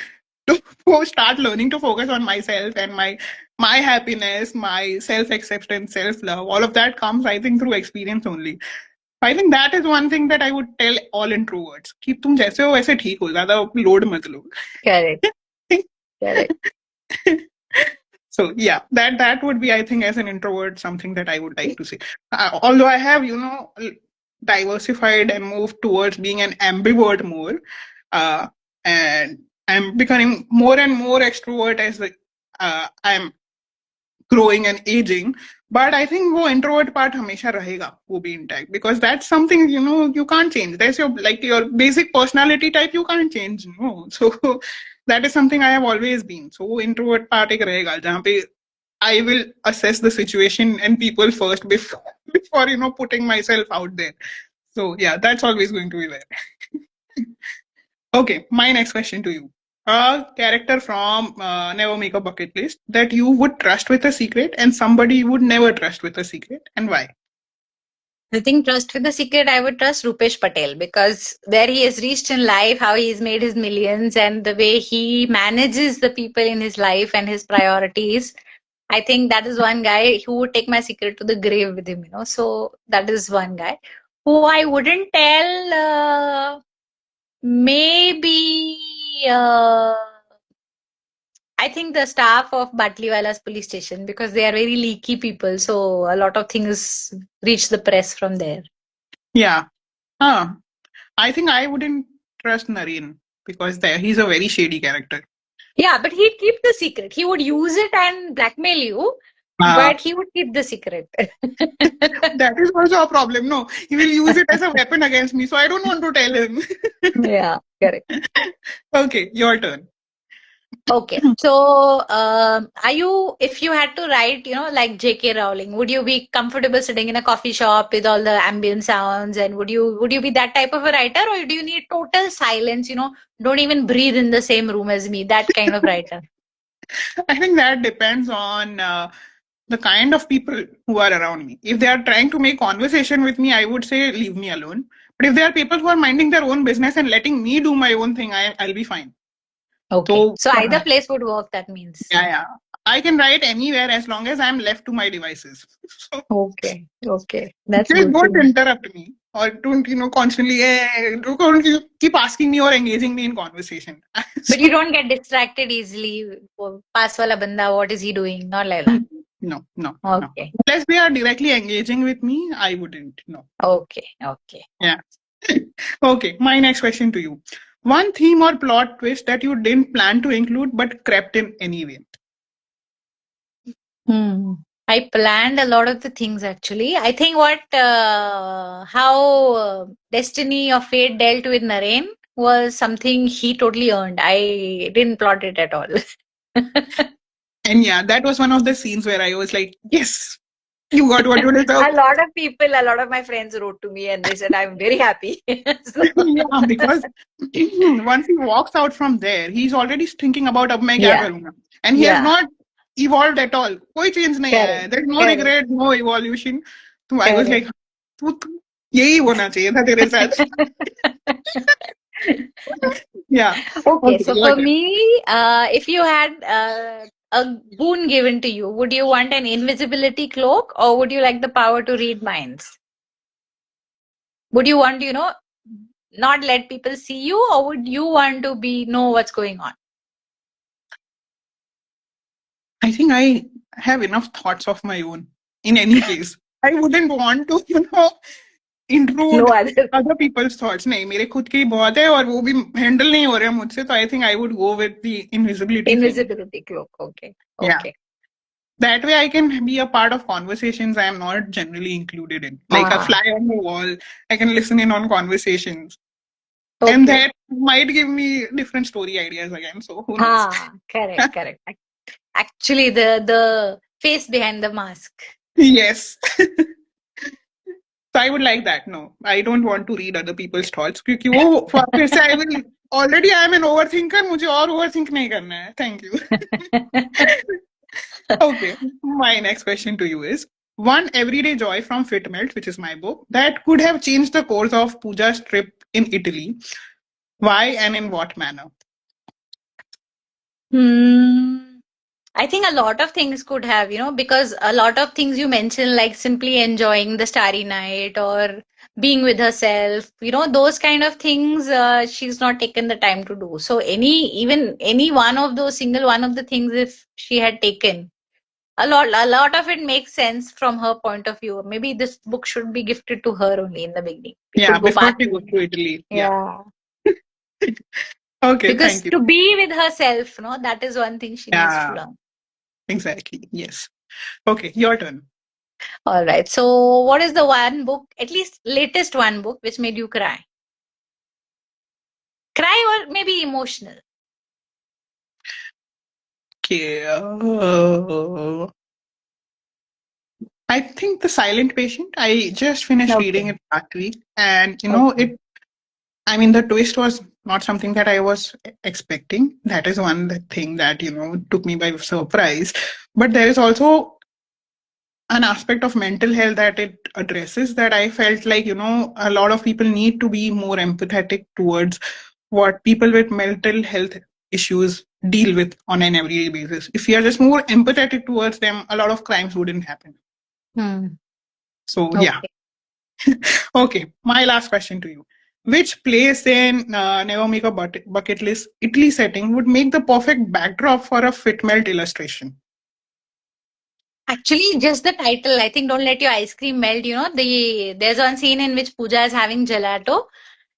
to start learning to focus on myself and my happiness, my self acceptance, self love. All of that comes, I think, through experience only. I think that is one thing that I would tell all introverts. कि तुम जैसे हो वैसे ठीक हो, ज़्यादा load मत लो. Correct. Correct. So yeah, that would be, I think, as an introvert, something that I would like to say. Although I have, diversified and moved towards being an ambivert more, uh, and I'm becoming more and more extrovert as I'm growing and aging. But I think वो introvert part हमेशा रहेगा, वो भी intact, because that's something you can't change. There's your basic personality type you can't change, So that is something I have always been. So वो introvert part एक रहेगा जहाँ पे I will assess the situation and people first before before putting myself out there. So yeah, that's always going to be there. Okay, my next question to you. A character from Never Make a Bucket List that you would trust with a secret and somebody you would never trust with a secret, and why? I think trust with the secret, I would trust Rupesh Patel, because where he has reached in life, how he's made his millions, and the way he manages the people in his life and his priorities. I think that is one guy who would take my secret to the grave with him. So that is one guy who I wouldn't tell. Maybe I think the staff of Batliwala's police station, because they are very leaky people, so a lot of things reach the press from there. Yeah. Huh. I think I wouldn't trust Naren because he's a very shady character. Yeah, but he'd keep the secret. He would use it and blackmail you, Uh, but he would keep the secret. that is also a problem. No, he will use it as a weapon against me, so I don't want to tell him. Yeah, correct. Okay, your turn. Okay. So, are you, if you had to write, like J.K. Rowling, would you be comfortable sitting in a coffee shop with all the ambient sounds, and would you be that type of a writer, or do you need total silence, don't even breathe in the same room as me, that kind of writer? I think that depends on the kind of people who are around me. If they are trying to make conversation with me, I would say leave me alone. But if there are people who are minding their own business and letting me do my own thing, I'll be fine. Okay. So So either place would work, that means. yeah, yeah. I can write anywhere as long as I'm left to my devices. So Okay. Okay. That's just good to don't know. interrupt me or don't, constantly don't keep asking me or engaging me in conversation. But you So don't get distracted easily. Oh, pass wala banda, what is he doing? Not like that. no, no, no. Okay. Unless they are directly engaging with me, I wouldn't. No. Okay. Okay. Yeah. Okay, my next question to you. One theme or plot twist that you didn't plan to include but crept in anyway. Hmm. I planned a lot of the things actually. I think how destiny or fate dealt with Naren was something he totally earned. I didn't plot it at all. And yeah, that was one of the scenes where I was like, yes, you got what you deserve. A lot of people, a lot of my friends wrote to me and they said, I'm very happy. So, Yeah, because once he walks out from there, he's already thinking about अब मैं क्या yeah, करूंगा, and he has yeah, not evolved at all. कोई change नहीं आया correct, है. There's no correct, regret, no evolution. So I was correct. like, तू यही होना चाहिए था तेरे साथ. Yeah. Okay, Okay, so your for turn. me, if you had a boon given to you, would you want an invisibility cloak or would you like the power to read minds? Would you want, not let people see you, or would you want to know what's going on? I think I have enough thoughts of my own. In any case, I wouldn't want to, No intrude other other people's thoughts. नहीं, मेरे खुद के ही बहुत है और वो भी handle नहीं हो रहे हैं मुझसे. So I think I would go with the invisibility thing. invisibility cloak. Okay, Yeah. okay. That way I can be a part of conversations I am not generally included in. Like a Ah, fly on the wall. I can listen in on conversations. And okay. that might give me different story ideas again. So who knows? Ah, correct, correct. Actually, the face behind the mask. Yes. So I would like that. No, I don't want to read other people's thoughts. क्योंकि वो फिर से I will already I am an overthinker. मुझे और overthink नहीं करना है. Thank you. Okay. My next question to you is one everyday joy from Fit Melt, which is my book, that could have changed the course of Pooja's trip in Italy. Why and in what manner? Hmm. I think a lot of things could have, because a lot of things you mentioned, like simply enjoying the starry night or being with herself, those kind of things, she's not taken the time to do. So even any one of those, single one of the things, if she had taken, a lot of it makes sense from her point of view. Maybe this book should be gifted to her only in the beginning. We Yeah, could go before back she to goes to Italy. Yeah. yeah. Okay, Because thank you. to be with herself, that is one thing she needs to Yeah, learn. exactly. Yes. Okay, your turn. All right. So, what is the one book, at least latest one book, which made you cry? Cry or maybe emotional? Okay. I think The Silent Patient. I just finished reading Okay. it last week, and Okay. it. I mean, the twist was not something that I was expecting. That is one thing that took me by surprise. But there is also an aspect of mental health that it addresses that I felt like a lot of people need to be more empathetic towards what people with mental health issues deal with on an everyday basis. If we are just more empathetic towards them, a lot of crimes wouldn't happen. Hmm. So yeah. Okay. Okay, my last question to you. Which place in Never Make a Bucket List Italy setting would make the perfect backdrop for a fit melt illustration? Actually, just the title. I think "Don't Let Your Ice Cream Melt." There's one scene in which Pooja is having gelato,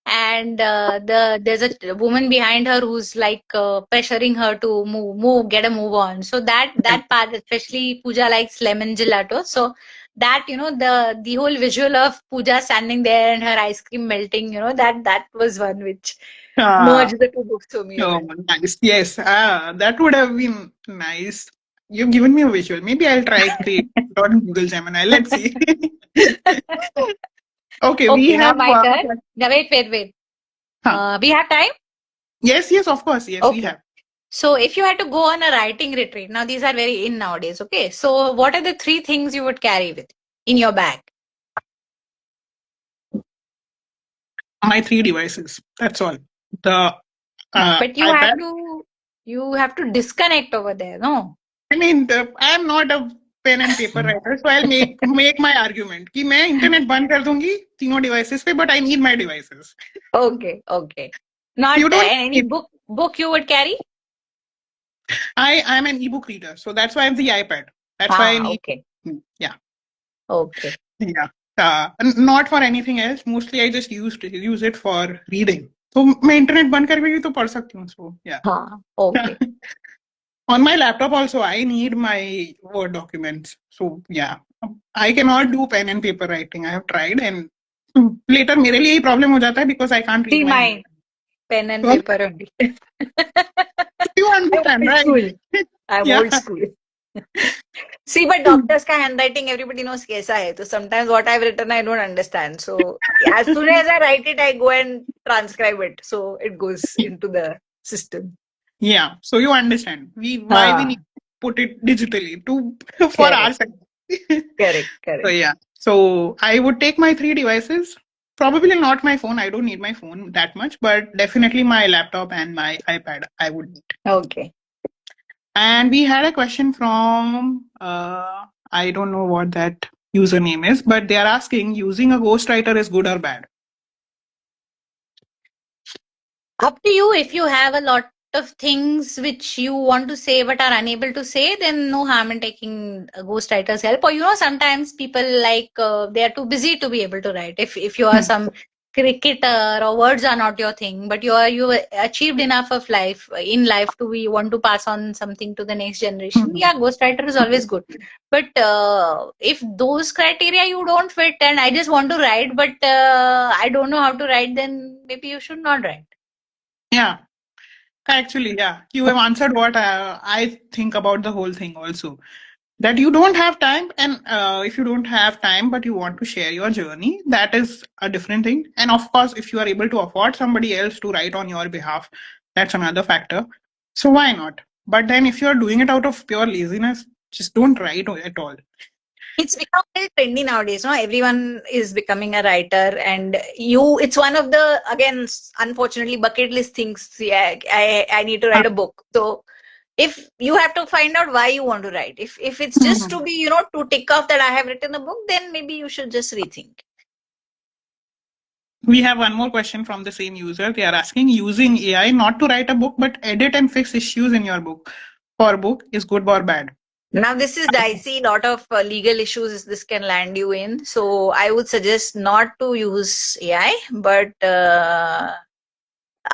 and there's a woman behind her who's like pressuring her to move, get a move on. So that part, especially Pooja likes lemon gelato. So that the whole visual of Pooja standing there and her ice cream melting, that was one which Ah, merged the two books for me oh, well. nice. Yes, that would have been nice. You've given me a visual. Maybe I'll try create it on Google Gemini. Let's see. Okay, we Okay, now have. my turn. Now, wait. Huh. We have time? Yes, yes, of course. Yes, we Okay. have. So if you had to go on a writing retreat, now these are very in nowadays, okay? So what are the three things you would carry with in your bag? My three devices. That's all. The But iPad. you have to disconnect over there, no? I mean, I'm not a pen and paper writer, so I'll make my argument कि मैं internet बंद कर दूंगी तीनों devices पे, but I need my devices. Okay. Not You don't any need. book you would carry? I'm an ebook reader, so that's why I have the iPad. That's why I need. Okay. Yeah, Okay. yeah. Not for anything else. Mostly, I just use it for reading. तो मैं internet बंद करके भी तो पढ़ सकती हूँ. So yeah. Okay. On my laptop also, I need my Word documents. So yeah, I cannot do pen and paper writing. I have tried, and later मेरे लिए ही problem हो जाता है because I can't read See my my handwriting. pen and So paper only. you I'm understand, old right? school. I'm Yeah, old school. See, but doctors का handwriting everybody knows कैसा है. So sometimes what I've written I don't understand. So as soon as I write it, I go and transcribe it. So it goes into the system. yeah. So you understand why we need Ah, to put it digitally to for correct, ourselves. So correct. yeah. So I would take my three devices. Probably not my phone. I don't need my phone that much, but definitely my laptop and my iPad. I would need. Okay. And we had a question from, I don't know what that username is, but they are asking using a ghostwriter is good or bad? Up to you. If you have a lot of things which you want to say but are unable to say, then no harm in taking a ghostwriter's help. Or sometimes people like they are too busy to be able to write. If you are Hmm. some cricketer or words are not your thing, but you achieved enough of life in life to be want to pass on something to the next generation. Hmm. Yeah, ghostwriter is always good. But if those criteria you don't fit, and I just want to write, but I don't know how to write, then maybe you should not write. Yeah, actually, yeah. You have answered what I think about the whole thing also. That you don't have time, and if you don't have time but you want to share your journey, that is a different thing. And of course, if you are able to afford somebody else to write on your behalf, that's another factor. So why not? But then if you're doing it out of pure laziness, just don't write at all. It's become very trendy nowadays, no? Everyone is becoming a writer, and it's one of the, again, unfortunately, bucket list things. Yeah, I need to write a book. So if you have to find out why you want to write, if it's just to Mhm. be, to tick off that I have written a book, then maybe you should just rethink. We have one more question from the same user. They are asking using AI not to write a book but edit and fix issues in your book for book is good or bad. Now, this is dicey. Lot of legal issues this can land you in. So I would suggest not to use AI, but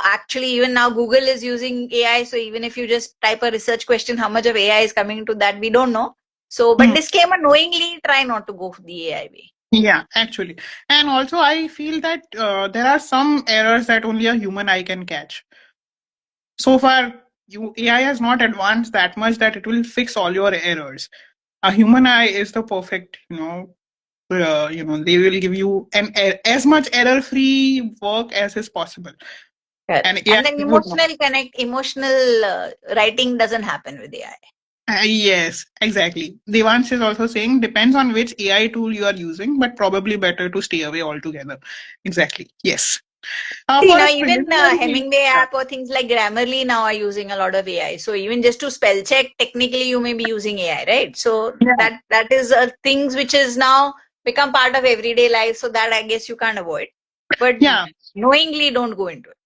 actually even now Google is using AI, so even if you just type a research question, how much of AI is coming to that we don't know. So but Hmm. disclaimer, knowingly try not to go the AI way. Yeah, actually. And also, I feel that there are some errors that only a human eye can catch. So far, AI has not advanced that much that it will fix all your errors. A human eye is the perfect, they will give you as much error-free work as is possible. Correct. And AI And then would not. emotional writing doesn't happen with AI. Yes, exactly. Devansh is also saying depends on which AI tool you are using, but probably better to stay away altogether. Exactly. Yes. See, For now a even preliminary, Hemingway yeah. app or things like Grammarly now are using a lot of AI. So even just to spell check, technically you may be using AI, right? So Yeah. that is things which is now become part of everyday life. So that I guess you can't avoid. but Yeah, knowingly don't go into it.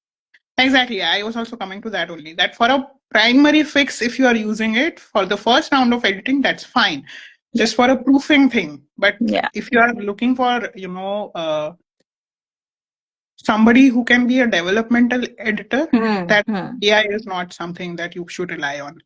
exactly. I was also coming to that only. That for a primary fix, if you are using it for the first round of editing, that's fine. Yeah. Just for a proofing thing. But Yeah. if you are looking for, somebody who can be a developmental editor, Hmm. that Hmm. AI is not something that you should rely on.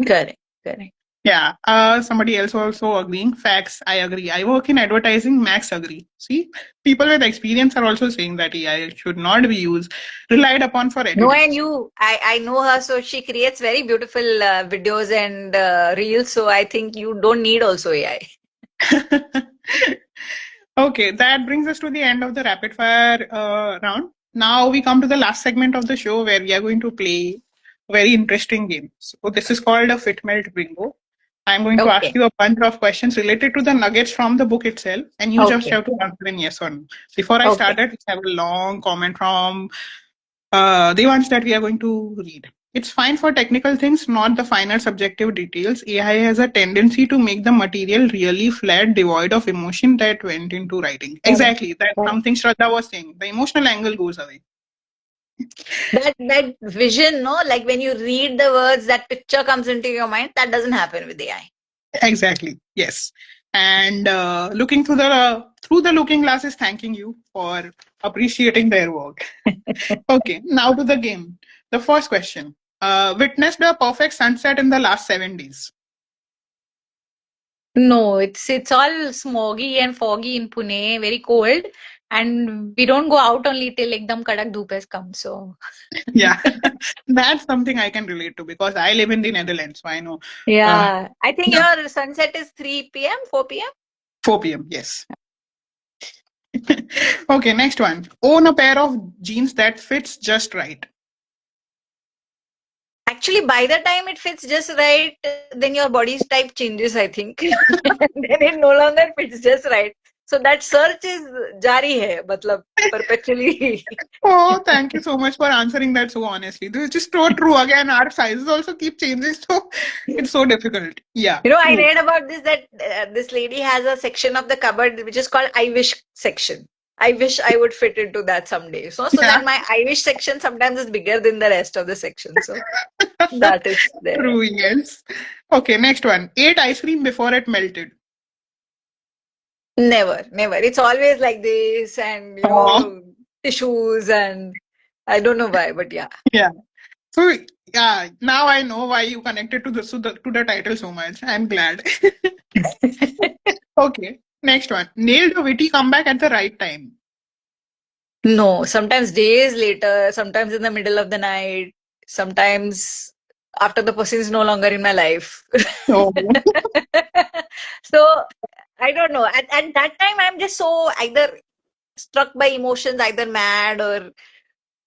Correct. Correct. Yeah. Somebody else also agreeing. Facts. I agree. I work in advertising. Max agree. See, people with experience are also saying that AI should not be used, relied upon for No, editing. and I know her, so she creates very beautiful videos and reels. So I think you don't need also AI. Okay, that brings us to the end of the rapid fire round. Now we come to the last segment of the show where we are going to play a very interesting game. So this is called a Fit Melt Bingo. I'm going to ask Okay. you a bunch of questions related to the nuggets from the book itself, and you just Okay. have to answer in yes or no. Before I Okay. started, I have a long comment from the ones that we are going to read. It's fine for technical things, not the finer subjective details. AI has a tendency to make the material really flat, devoid of emotion that went into writing. Correct. Exactly. That's Correct. something Shraddha was saying. The emotional angle goes away. That vision, no, like when you read the words, that picture comes into your mind. That doesn't happen with AI. Exactly. Yes. And looking through the looking glass is thanking you for appreciating their work. Okay. Now to the game. The first question. Witnessed a perfect sunset in the last 7 days. No, it's all smoggy and foggy in Pune, very cold, and we don't go out only till ekdam kadak dhoop has come. So Yeah, that's something I can relate to because I live in the Netherlands, so I know. Uh, yeah, I think yeah, your sunset is 3 p.m., 4 p.m. 4 p.m. Yes. Okay, next one. Own a pair of jeans that fits just right. Actually, by the time it fits just right, then your body's type changes, I think. Then it no longer fits just right. So that search is jari hai, matlab perpetually. Oh, thank you so much for answering that so honestly. This is just so true. Again, our sizes also keep changing, so it's so difficult. Yeah, I true. read about this that this lady has a section of the cupboard which is called I wish section. I wish I would fit into that someday. So Yeah, that my I wish section sometimes is bigger than the rest of the section. So that is there. true. Yes. Okay, next one. Ate ice cream before it melted. Never, never. It's always like this, and Oh, tissues, and I don't know why, but yeah. yeah. So yeah, now I know why you connected to the title so much. I'm glad. Okay, next one. Nailed a witty comeback at the right time. No, sometimes days later, sometimes in the middle of the night, sometimes after the person is no longer in my life. Oh, So I don't know. At that time, I'm just so either struck by emotions, either mad or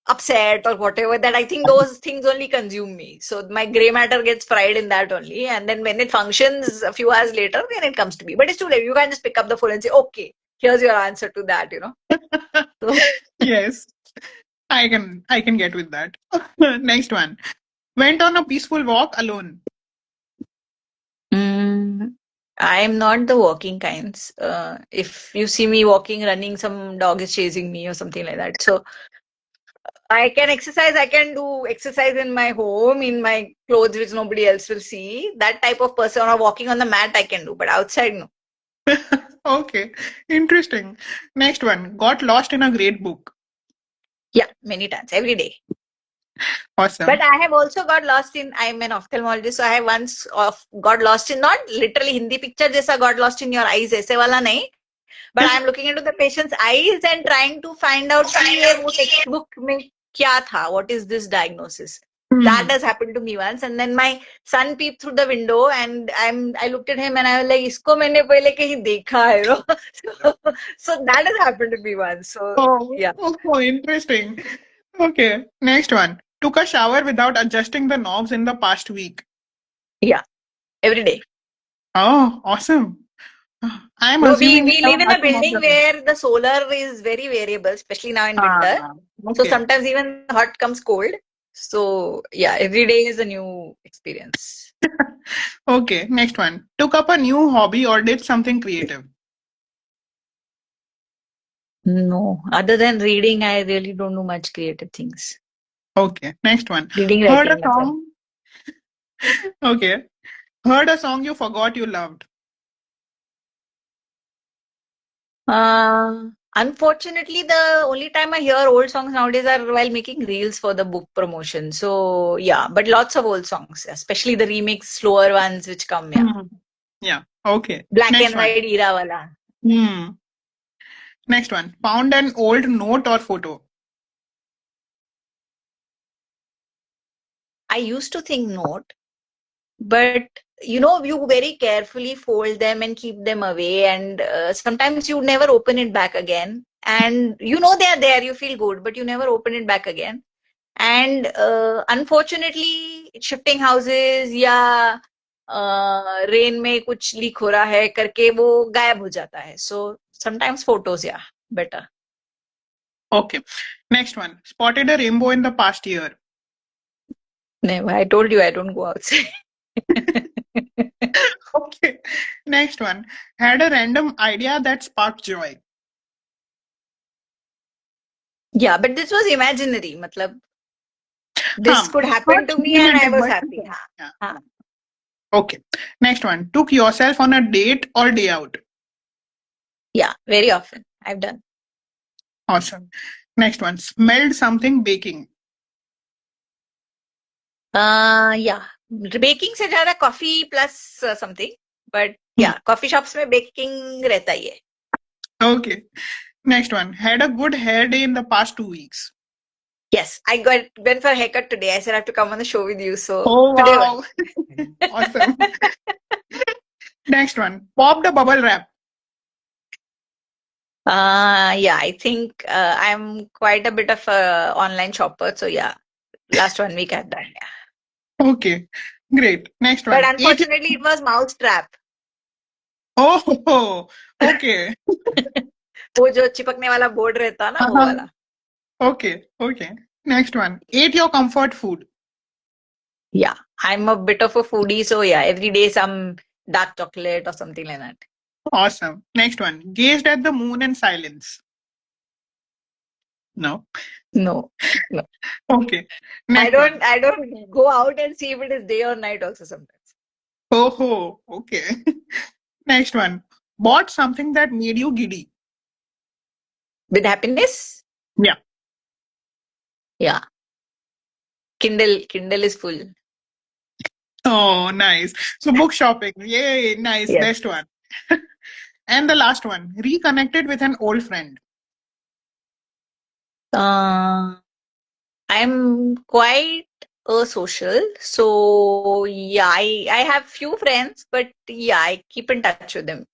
upset or whatever, that I think those things only consume me. So my gray matter gets fried in that only. And then when it functions a few hours later, then it comes to me. But it's too late. You can't just pick up the phone and say, okay, here's your answer to that. So yes, I can get with that. Next one. Went on a peaceful walk alone. Mm, I'm not the walking kinds. If you see me walking, running, some dog is chasing me or something like that. So I can exercise. I can do exercise in my home, in my clothes, which nobody else will see. That type of person, or walking on the mat, I can do. But outside, no. Okay, interesting. Next one. Got lost in a great book. Yeah, many times, every day. But Awesome. I have also got lost in, I'm an ophthalmologist, so I have once got lost in, not literally Hindi picture जैसा got lost in your eyes ऐसे वाला नहीं, but I am looking into the patient's eyes and trying to find out कि ये वो textbook में क्या था, what is this diagnosis. That Hmm. has happened to me once, and then my son peeped through the window, and I looked at him and I was like, इसको मैंने पहले कहीं देखा है, so that has happened to me once. So Oh, yeah, oh, interesting. Okay, next one. Took a shower without adjusting the knobs in the past week. yeah, every day. Oh, awesome. I'm No, we, assuming you we have live a in a bathroom of building your own. where the solar is very variable, especially now in winter. Ah, So okay. sometimes even hot comes cold. So yeah, every day is a new experience. Okay, next one. Took up a new hobby or did something creative. No, other than reading, I really don't do much creative things. Okay, next one. Reading, Heard a writing, nothing. song. Okay. Heard a song you forgot you loved. Unfortunately, the only time I hear old songs nowadays are while making reels for the book promotion. So yeah, but lots of old songs, especially the remix, slower ones which come, yeah. Hmm. Yeah. Okay. Black Next and one. white era wala. Hmm. Next one. Found an old note or photo. I used to think note, but you very carefully fold them and keep them away, and sometimes you never open it back again. And they are there, you feel good, but you never open it back again. And unfortunately, shifting houses या rain में कुछ leak हो रहा है करके वो गायब हो जाता है. So sometimes photos, yeah, better. Okay. Next one. Spotted a rainbow in the past year. Never. I told you I don't go outside. Okay. Next one. Had a random idea that sparked joy. Yeah, but this was imaginary. मतलब this Huh. could It's happen not to me and I cinematic, was but happy. हाँ, yeah. हाँ. Okay. Next one. Took yourself on a date or day out. Yeah, very often I've done. Awesome. Next one. Smelled something baking. Yeah, baking से ज्यादा coffee plus something, but Hmm. yeah, coffee shops में baking रहता ही है. Okay. Next one. Had a good hair day in the past 2 weeks. Yes, I went for a haircut today. I said I have to come on the show with you, so Oh, today went. wow. Awesome. Next one. Popped a bubble wrap. Yeah, I think I'm quite a bit of a online shopper, so yeah, last 1 week I've done, yeah. Okay. Great. Next But one. Ate your... unfortunately, it was mouse trap. Oh, okay. वो जो चिपकने वाला board रहता ना वो Uh-huh. वाला. Okay. Okay. Next one. Ate your comfort food. Yeah, I'm a bit of a foodie, so yeah, every day some dark chocolate or something like that. Awesome. Next one. Gazed at the moon in silence. No. No, no. Okay. I Next don't one. I don't go out and see if it is day or night also sometimes. Oh, okay. Next one. Bought something that made you giddy. With happiness? Yeah. Yeah. Kindle is full. Oh, nice. So book shopping. Yay, nice. Yes. Best one. And the last one. Reconnected with an old friend. I'm quite social, so yeah, I have few friends, but yeah, I keep in touch with them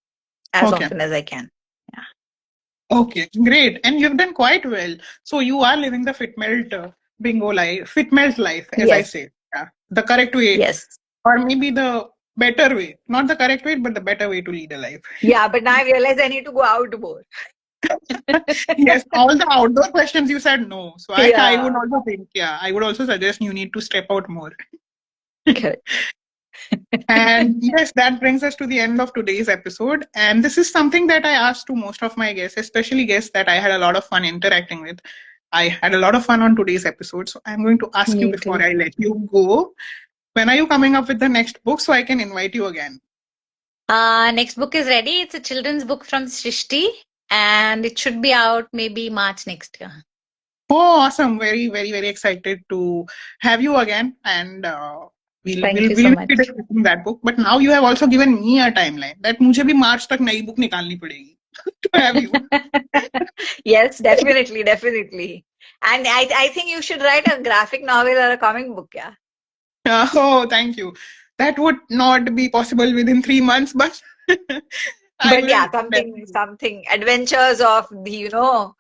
as Okay. often as I can. Yeah. Okay, great. And you've done quite well. So you are living the Fitmelt bingo life, Fitmelt life, as I Yes. say. Yeah. The correct way, Yes. or maybe the better way. Not the correct way, but the better way to lead a life. Yeah, but now I realize I need to go out more. Yes, all the outdoor questions you said no. So I would Yeah. also think, yeah, I would also suggest you need to step out more. Correct. And yes, that brings us to the end of today's episode. And this is something that I asked to most of my guests, especially guests that I had a lot of fun interacting with. I had a lot of fun on today's episode. So I'm going to ask you Me before too. I let you go, when are you coming up with the next book so I can invite you again? Next book is ready. It's a children's book from Srishti, and it should be out maybe March next year. Oh, awesome. Very, very, very excited to have you again. And Thank you so we'll be much. discussing that book. But now you have also given me a timeline that मुझे भी मार्च तक नई book निकालनी पड़ेगी to have you. Yes, definitely, definitely. And I think you should write a graphic novel or a comic book, yeah. Oh, thank you. That would not be possible within 3 months, but I But will yeah, something definitely. something adventures of the,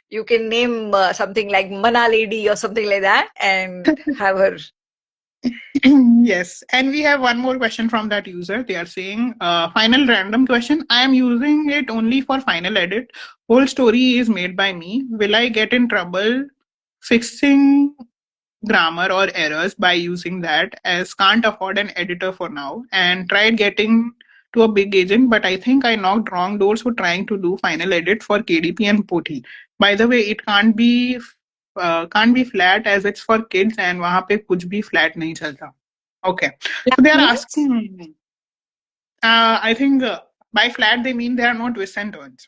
you can name something like Mana Lady or something like that and have her. Yes, and we have one more question from that user. They are saying, final random question. I am using it only for final edit. Whole story is made by me. Will I get in trouble fixing grammar or errors by using that, as can't afford an editor for now, and tried getting to a big agent, but I think I knocked wrong doors for trying to do final edit for KDP and Poti. By the way, it can't be flat as it's for kids and वहाँ पे कुछ भी flat नहीं चलता. Okay. That So they are means asking, I think by flat they mean they are not twists and turns.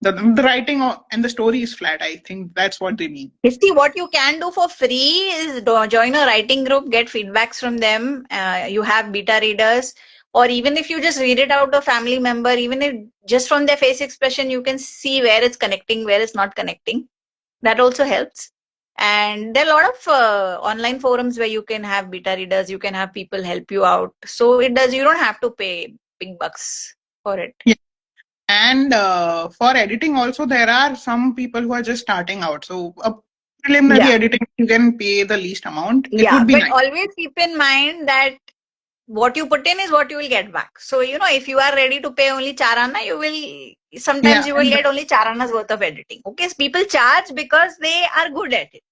The writing and the story is flat. I think that's what they mean. you see, what you can do for free is join a writing group, get feedbacks from them. You have beta readers, or even if you just read it out to a family member, even if just from their face expression, you can see where it's connecting, where it's not connecting. That also helps. And there are a lot of online forums where you can have beta readers, you can have people help you out. So it does, you don't have to pay big bucks for it. Yeah. And for editing also, there are some people who are just starting out. So a preliminary Yeah. editing, you can pay the least amount. It Yeah. would be But nice. always keep in mind that what you put in is what you will get back. So, if you are ready to pay only charana, sometimes Yeah. you will get only charana's worth of editing. Okay. So people charge because they are good at it.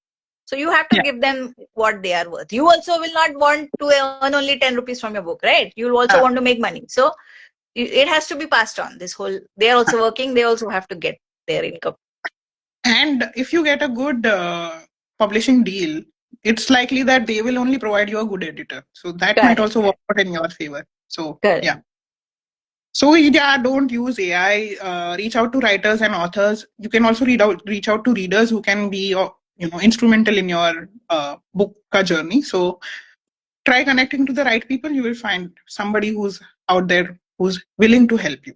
So you have to Yeah. give them what they are worth. You also will not want to earn only 10 rupees from your book, right? You will also Uh, want to make money. So it has to be passed on. They are also working. They also have to get their income. and if you get a good publishing deal, it's likely that they will only provide you a good editor. So that might Correct. also work out in your favor. So Correct. yeah. So yeah, don't use AI. Reach out to writers and authors. You can also reach out to readers who can be instrumental in your book journey. So try connecting to the right people. You will find somebody who's out there who's willing to help you.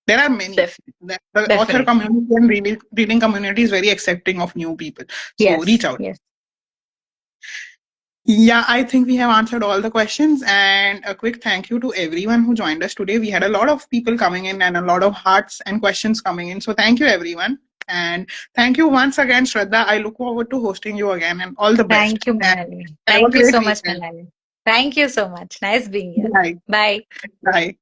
There are many. The author Definitely. community and reading community is very accepting of new people. So Yes. reach out. Yes. Yeah, I think we have answered all the questions, and a quick thank you to everyone who joined us today. We had a lot of people coming in and a lot of hearts and questions coming in. So thank you, everyone. And thank you once again, Shraddha. I look forward to hosting you again, and all the best. Thank you, And Manali. have a Thank you great so much, weekend. Manali. Thank you so much. Nice being here. Bye. Bye. Bye.